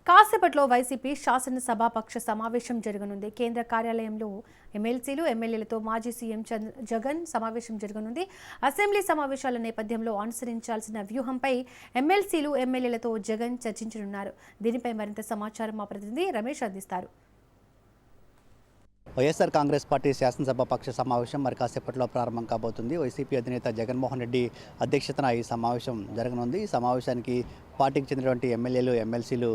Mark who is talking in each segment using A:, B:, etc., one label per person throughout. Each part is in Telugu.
A: కాసేపట్లో వైసీపీ శాసనసభాపక్ష సమావేశం జరగనుంది. కేంద్ర కార్యాలయంలో ఎమ్మెల్సీలు, ఎమ్మెల్యేలతో మాజీ సీఎం జగన్ సమావేశం జరగనుంది. అసెంబ్లీ సమావేశాల నేపథ్యంలో అనుసరించాల్సిన వ్యూహంపై ఎమ్మెల్సీలు, ఎమ్మెల్యేలతో జగన్ చర్చించనున్నారు. దీనిపై మరింత సమాచారం మా ప్రతినిధి రమేష్ అందిస్తారు.
B: వైఎస్ఆర్ కాంగ్రెస్ పార్టీ శాసనసభ పక్ష సమావేశం మరి కాసేపట్లో ప్రారంభం కాబోతుంది. వైసీపీ అధినేత జగన్మోహన్ రెడ్డి అధ్యక్షతన ఈ సమావేశం జరగనుంది. ఈ సమావేశానికి పార్టీకి చెందినటువంటి ఎమ్మెల్యేలు, ఎమ్మెల్సీలు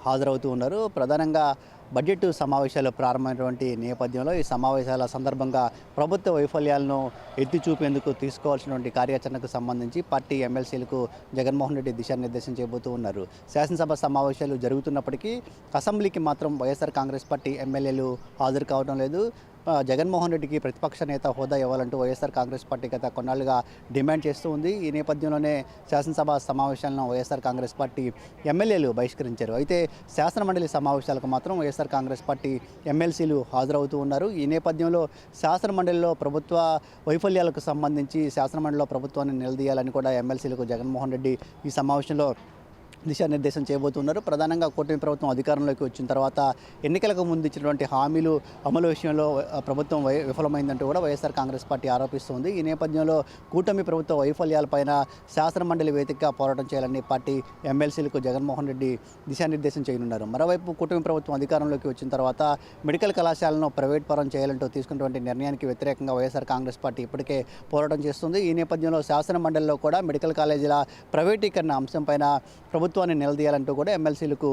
B: హాజరవుతూ ఉన్నారు. ప్రధానంగా బడ్జెట్ సమావేశాలు ప్రారంభమైనటువంటి నేపథ్యంలో ఈ సమావేశాల సందర్భంగా ప్రభుత్వ వైఫల్యాలను ఎత్తి చూపేందుకు తీసుకోవాల్సినటువంటి కార్యాచరణకు సంబంధించి పార్టీ ఎమ్మెల్సీలకు జగన్మోహన్ రెడ్డి దిశానిర్దేశం చేయబోతూ ఉన్నారు. శాసనసభ సమావేశాలు జరుగుతున్నప్పటికీ అసెంబ్లీకి మాత్రం వైఎస్ఆర్ కాంగ్రెస్ పార్టీ ఎమ్మెల్యేలు హాజరు కావడం లేదు. జగన్మోహన్ రెడ్డికి ప్రతిపక్ష నేత హోదా ఇవ్వాలంటూ వైఎస్ఆర్ కాంగ్రెస్ పార్టీ గత కొన్నాళ్ళుగా డిమాండ్ చేస్తూ ఉంది. ఈ నేపథ్యంలోనే శాసనసభ సమావేశాలను వైఎస్ఆర్ కాంగ్రెస్ పార్టీ ఎమ్మెల్యేలు బహిష్కరించారు. అయితే శాసనమండలి సమావేశాలకు మాత్రం వైఎస్ఆర్ కాంగ్రెస్ పార్టీ ఎమ్మెల్సీలు హాజరవుతూ ఉన్నారు. ఈ నేపథ్యంలో శాసనమండలిలో ప్రభుత్వ వైఫల్యాలకు సంబంధించి శాసనమండలిలో ప్రభుత్వాన్ని నిలదీయాలని కూడా ఎమ్మెల్సీలకు జగన్మోహన్ రెడ్డి ఈ సమావేశంలో దిశానిర్దేశం చేయబోతున్నారు. ప్రధానంగా కూటమి ప్రభుత్వం అధికారంలోకి వచ్చిన తర్వాత ఎన్నికలకు ముందు ఇచ్చినటువంటి హామీలు అమలు విషయంలో ప్రభుత్వం విఫలమైందంటూ కూడా వైఎస్ఆర్ కాంగ్రెస్ పార్టీ ఆరోపిస్తుంది. ఈ నేపథ్యంలో కూటమి ప్రభుత్వ వైఫల్యాలపైన శాసనమండలి వేదికగా పోరాటం చేయాలని పార్టీ ఎమ్మెల్సీలకు జగన్మోహన్ రెడ్డి దిశానిర్దేశం చేయనున్నారు. మరోవైపు కూటమి ప్రభుత్వం అధికారంలోకి వచ్చిన తర్వాత మెడికల్ కళాశాలను ప్రైవేట్ పరం చేయాలంటూ తీసుకున్నటువంటి నిర్ణయానికి వ్యతిరేకంగా వైఎస్ఆర్ కాంగ్రెస్ పార్టీ ఇప్పటికే పోరాటం చేస్తుంది. ఈ నేపథ్యంలో శాసనమండలిలో కూడా మెడికల్ కాలేజీల ప్రైవేటీకరణ అంశంపైన ప్రభుత్వాన్ని నిలదీయాలంటూ కూడా ఎమ్మెల్సీలకు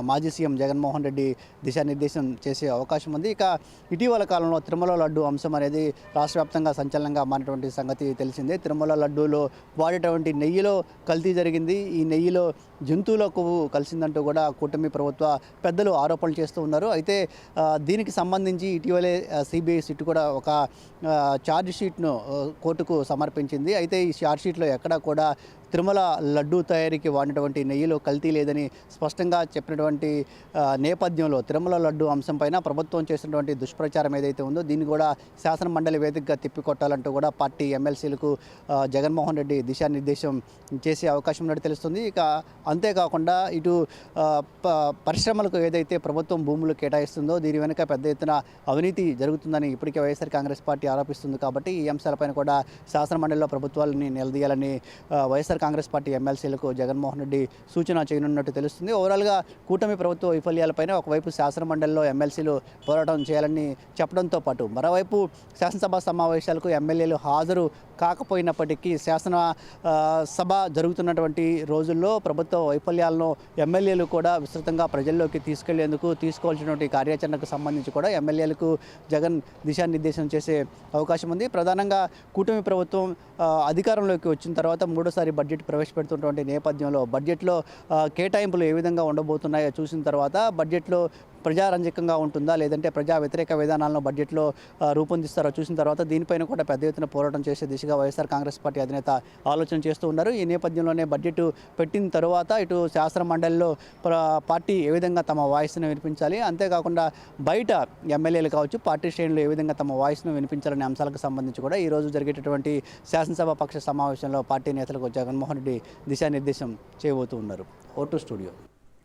B: మాజీ సీఎం జగన్మోహన్ రెడ్డి దిశానిర్దేశం చేసే అవకాశం ఉంది. ఇక ఇటీవల కాలంలో తిరుమల లడ్డు అంశం అనేది రాష్ట్ర వ్యాప్తంగా సంచలనంగా మారినటువంటి సంగతి తెలిసిందే. తిరుమల లడ్డూలో వాడేటువంటి నెయ్యిలో కల్తీ జరిగింది. ఈ నెయ్యిలో జంతువుల కొవ్వు కలిసిందంటూ కూడా కూటమి ప్రభుత్వ పెద్దలు ఆరోపణలు చేస్తూ ఉన్నారు. అయితే దీనికి సంబంధించి ఇటీవలే సిబిఐ సిట్ కూడా ఒక ఛార్జ్ షీట్ను కోర్టుకు సమర్పించింది. అయితే ఈ ఛార్జ్ షీట్లో ఎక్కడా కూడా తిరుమల లడ్డూ తయారీకి వాడినటువంటి నెయ్యిలో కల్తీ లేదని స్పష్టంగా చెప్పినటువంటి నేపథ్యంలో తిరుమల లడ్డూ అంశంపైన ప్రభుత్వం చేసినటువంటి దుష్ప్రచారం ఏదైతే ఉందో దీన్ని కూడా శాసన మండలి వేదికగా తిప్పికొట్టాలంటూ కూడా పార్టీ ఎమ్మెల్సీలకు జగన్మోహన్ రెడ్డి దిశానిర్దేశం చేసే అవకాశం ఉన్నట్టు తెలుస్తుంది. ఇక అంతేకాకుండా ఇటు పరిశ్రమలకు ఏదైతే ప్రభుత్వం భూములు కేటాయిస్తుందో దీని వెనుక పెద్ద ఎత్తున అవినీతి జరుగుతుందని ఇప్పటికే వైఎస్ఆర్ కాంగ్రెస్ పార్టీ ఆరోపిస్తుంది. కాబట్టి ఈ అంశాలపైన కూడా శాసన మండలిలో ప్రభుత్వాలని నిలదీయాలని వైఎస్ఆర్ కాంగ్రెస్ పార్టీ ఎమ్మెల్సీలకు జగన్మోహన్ రెడ్డి సూచన చేయనున్నట్టు తెలుస్తుంది. ఓవరాల్గా కూటమి ప్రభుత్వ వైఫల్యాలపైన ఒకవైపు శాసనమండలిలో ఎమ్మెల్సీలు పోరాటం చేయాలని చెప్పడంతో పాటు మరోవైపు శాసనసభ సమావేశాలకు ఎమ్మెల్యేలు హాజరు కాకపోయినప్పటికీ శాసన సభ జరుగుతున్నటువంటి రోజుల్లో ప్రభుత్వ వైఫల్యాలను ఎమ్మెల్యేలు కూడా విస్తృతంగా ప్రజల్లోకి తీసుకెళ్లేందుకు తీసుకోవాల్సినటువంటి కార్యాచరణకు సంబంధించి కూడా ఎమ్మెల్యేలకు జగన్ దిశానిర్దేశం చేసే అవకాశం ఉంది. ప్రధానంగా కూటమి ప్రభుత్వం అధికారంలోకి వచ్చిన తర్వాత మూడోసారి బడ్జెట్ ప్రవేశపెడుతున్నటువంటి నేపథ్యంలో బడ్జెట్లో కేటాయింపులు ఏ విధంగా ఉండబోతున్నాయో చూసిన తర్వాత బడ్జెట్లో ప్రజారంజకంగా ఉంటుందా లేదంటే ప్రజా వ్యతిరేక విధానాలను బడ్జెట్లో రూపొందిస్తారో చూసిన తర్వాత దీనిపైన కూడా పెద్ద ఎత్తున పోరాటం చేసే దిశగా వైఎస్ఆర్ కాంగ్రెస్ పార్టీ అధినేత ఆలోచన చేస్తూ ఉన్నారు. ఈ నేపథ్యంలోనే బడ్జెట్ పెట్టిన తర్వాత ఇటు శాసన మండలిలో పార్టీ ఏ విధంగా తమ వాయిస్ను వినిపించాలి, అంతేకాకుండా బయట ఎమ్మెల్యేలు కావచ్చు పార్టీ శ్రేణులు ఏ విధంగా తమ వాయిస్ను వినిపించాలనే అంశాలకు సంబంధించి కూడా ఈరోజు జరిగేటటువంటి శాసనసభ పక్ష సమావేశంలో పార్టీ నేతలకు జగన్మోహన్ రెడ్డి దిశానిర్దేశం చేయబోతూ ఉన్నారు. Vote studio.